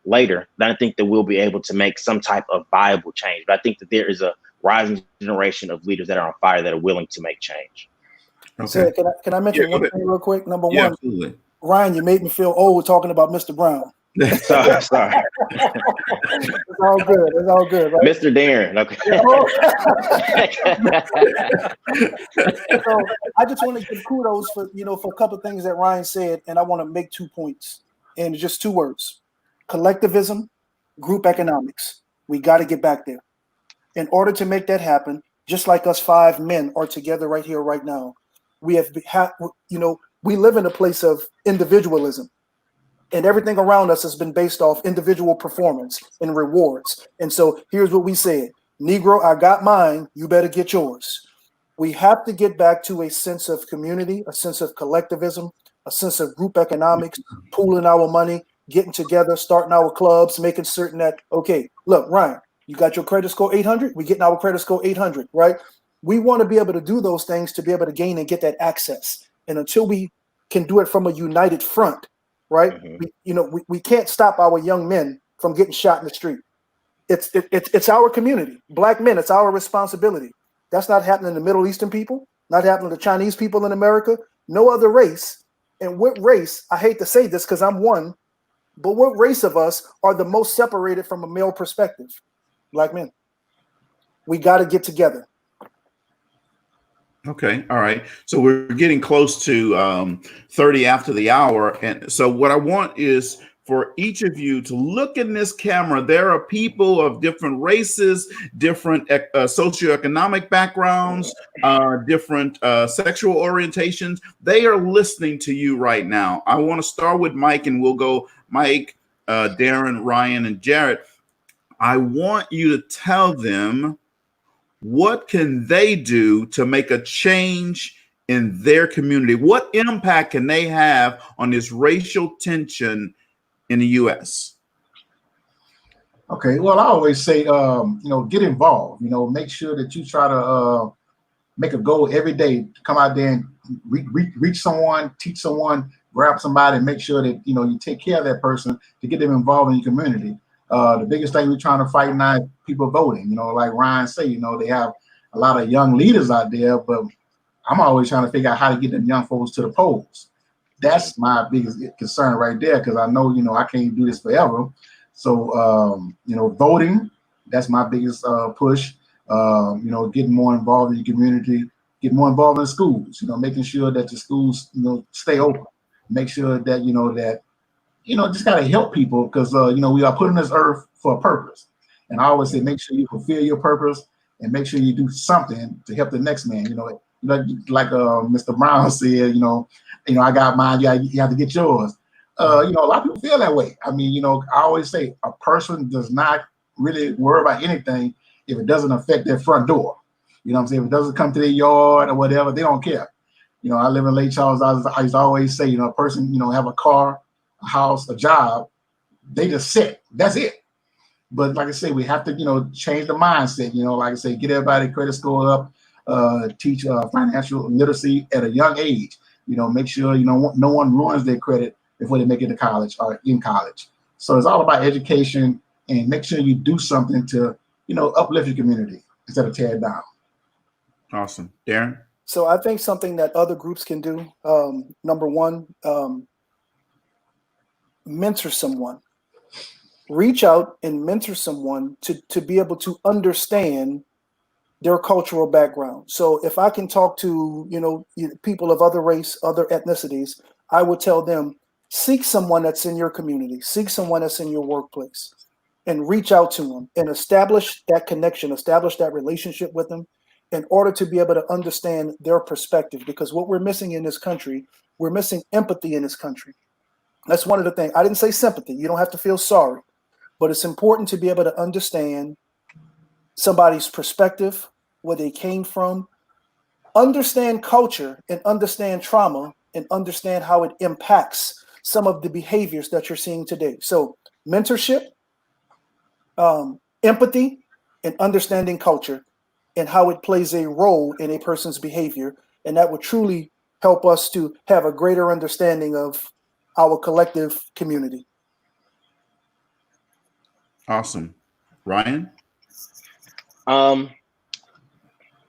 later, then I think that we'll be able to make some type of viable change. But I think that there is a rising generation of leaders that are on fire that are willing to make change. Okay. So can I mention one thing real quick? Number one, absolutely. Ryan, you made me feel old talking about Mr. Brown. Sorry. It's all good. It's all good, right? Mr. Darren. Okay. So I just want to give kudos for a couple of things that Ryan said, and I want to make 2 points and just 2 words: collectivism, group economics. We got to get back there. In order to make that happen, just like us 5 men are together right here, right now, we live in a place of individualism. And everything around us has been based off individual performance and rewards. And so here's what we said: Negro, I got mine, you better get yours. We have to get back to a sense of community, a sense of collectivism, a sense of group economics, pooling our money, getting together, starting our clubs, making certain that, okay, look, Ryan, you got your credit score 800, we getting our credit score 800, right? We want to be able to do those things to be able to gain and get that access. And until we can do it from a united front, right? Mm-hmm. We can't stop our young men from getting shot in the street. It's our community, Black men. It's our responsibility. That's not happening to Middle Eastern people, not happening to Chinese people in America, no other race. And what race, I hate to say this because I'm one, but what race of us are the most separated from a male perspective? Black men. We got to get together. Okay. All right. So we're getting close to 30 after the hour. And so what I want is for each of you to look in this camera. There are people of different races, different socioeconomic backgrounds, different sexual orientations. They are listening to you right now. I want to start with Mike, and we'll go Mike, Darren, Ryan, and Jarrett. I want you to tell them, what can they do to make a change in their community? What impact can they have on this racial tension in the U.S.? Okay, well, I always say, get involved. Make sure that you try to make a goal every day to come out there and reach someone, teach someone, grab somebody, and make sure that you take care of that person to get them involved in your community. The biggest thing we're trying to fight now is people voting. Like Ryan say, they have a lot of young leaders out there, but I'm always trying to figure out how to get them young folks to the polls. That's my biggest concern right there, because I know, I can't do this forever. So, voting, that's my biggest push. Getting more involved in your community, getting more involved in schools, making sure that the schools, stay open. Make sure that, just got to help people, because, we are put on this earth for a purpose. And I always say, make sure you fulfill your purpose and make sure you do something to help the next man. Like Mr. Brown said, I got mine, you have to get yours. A lot of people feel that way. I mean, I always say a person does not really worry about anything if it doesn't affect their front door. You know what I'm saying? If it doesn't come to their yard or whatever, they don't care. I live in Lake Charles. I used to always say, a person, have a car, a house, a job, they just sit. That's it. But like I say, we have to, change the mindset. Like I say, get everybody credit score up, teach financial literacy at a young age. Make sure, no one ruins their credit before they make it to college or in college. So it's all about education, and make sure you do something to, uplift your community instead of tear it down. Awesome. Darren? So I think something that other groups can do, number one, mentor someone. Reach out and mentor someone to be able to understand their cultural background. So if I can talk to, people of other race, other ethnicities, I would tell them, seek someone that's in your community, seek someone that's in your workplace, and reach out to them and establish that connection, establish that relationship with them in order to be able to understand their perspective. Because what we're missing in this country, we're missing empathy in this country. That's one of the things. I didn't say sympathy. You don't have to feel sorry, but it's important to be able to understand somebody's perspective, where they came from, understand culture and understand trauma, and understand how it impacts some of the behaviors that you're seeing today. So mentorship, empathy, and understanding culture and how it plays a role in a person's behavior. And that would truly help us to have a greater understanding of our collective community. Awesome. Ryan?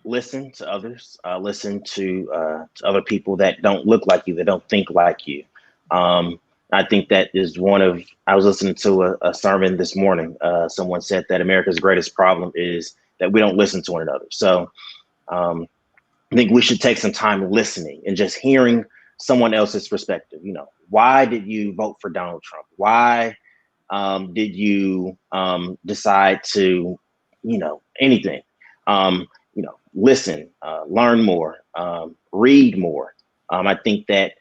Listen to others, listen to other people that don't look like you, that don't think like you. I think that is I was listening to a sermon this morning. Someone said that America's greatest problem is that we don't listen to one another. So I think we should take some time listening and just hearing someone else's perspective. You know, why did you vote for Donald Trump? Why did you decide to, anything? Listen, learn more, read more. I think that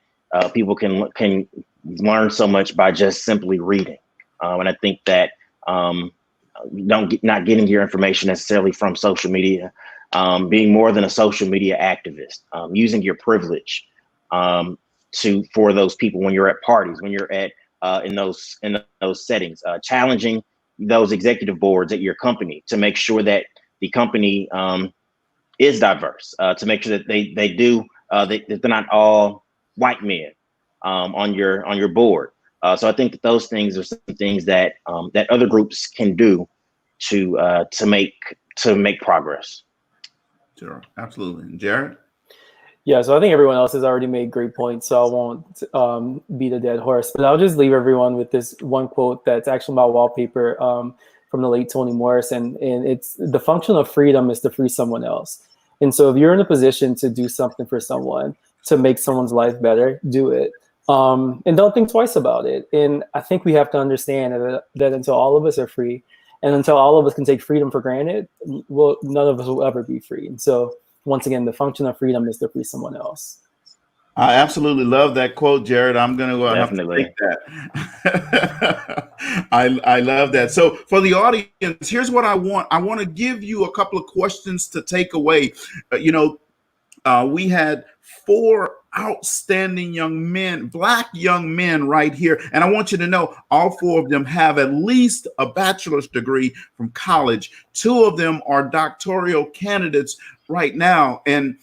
people can learn so much by just simply reading. And I think that not getting your information necessarily from social media, being more than a social media activist, using your privilege for those people when you're at parties, when you're at in those settings, challenging those executive boards at your company to make sure that the company is diverse, to make sure that that they're not all white men on your board. So I think that those things are some things that that other groups can do to make progress. Sure, absolutely. And Jared? Yeah, so I think everyone else has already made great points, so I won't beat a dead horse. But I'll just leave everyone with this one quote that's actually my wallpaper from the late Toni Morris, and it's the function of freedom is to free someone else. And so if you're in a position to do something for someone, to make someone's life better, do it. And don't think twice about it. And I think we have to understand that until all of us are free, and until all of us can take freedom for granted, none of us will ever be free. And so once again, the function of freedom is to free someone else. I absolutely love that quote, Jared. I'm going to have to take that. I love that. So for the audience, here's what I want. I want to give you a couple of questions to take away. We had 4 outstanding young men, Black young men right here. And I want you to know all 4 of them have at least a bachelor's degree from college. 2 of them are doctoral candidates right now. And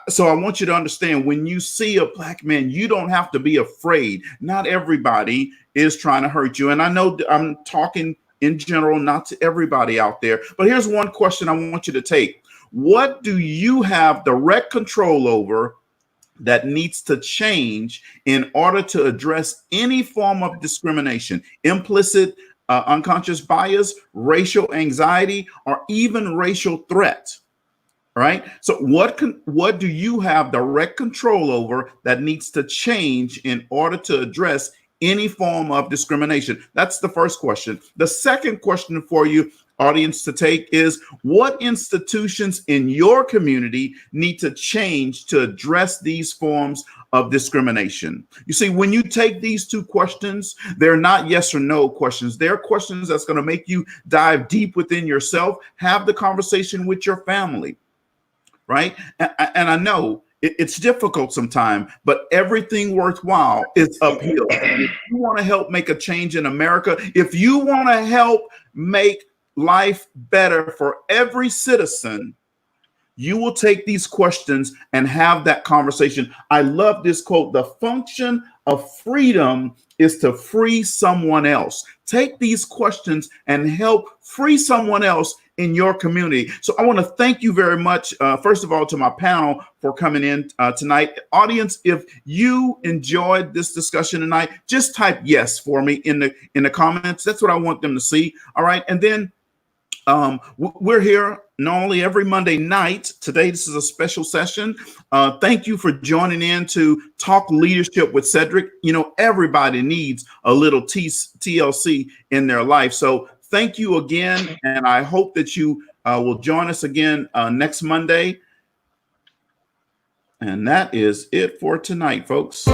so I want you to understand, when you see a Black man, you don't have to be afraid. Not everybody is trying to hurt you. And I know I'm talking in general, not to everybody out there. But here's one question I want you to take. What do you have direct control over that needs to change in order to address any form of discrimination, implicit, unconscious bias, racial anxiety, or even racial threat? Right. So what do you have direct control over that needs to change in order to address any form of discrimination? That's the first question. The second question for you, audience, to take is, what institutions in your community need to change to address these forms of discrimination? You see, when you take these 2 questions, they're not yes or no questions. They're questions that's going to make you dive deep within yourself, have the conversation with your family. Right. And I know it's difficult sometimes, but everything worthwhile is uphill. If you want to help make a change in America, if you want to help make life better for every citizen, you will take these questions and have that conversation. I love this quote. The function of freedom is to free someone else. Take these questions and help free someone else in your community. So I want to thank you very much, first of all, to my panel for coming in tonight. Audience, if you enjoyed this discussion tonight, just type yes for me in the comments. That's what I want them to see. All right. And then we're here normally every Monday night. Today, this is a special session. Thank you for joining in to Talk Leadership with Cedrick. You know, everybody needs a little TLC in their life. So thank you again. And I hope that you will join us again next Monday. And that is it for tonight, folks.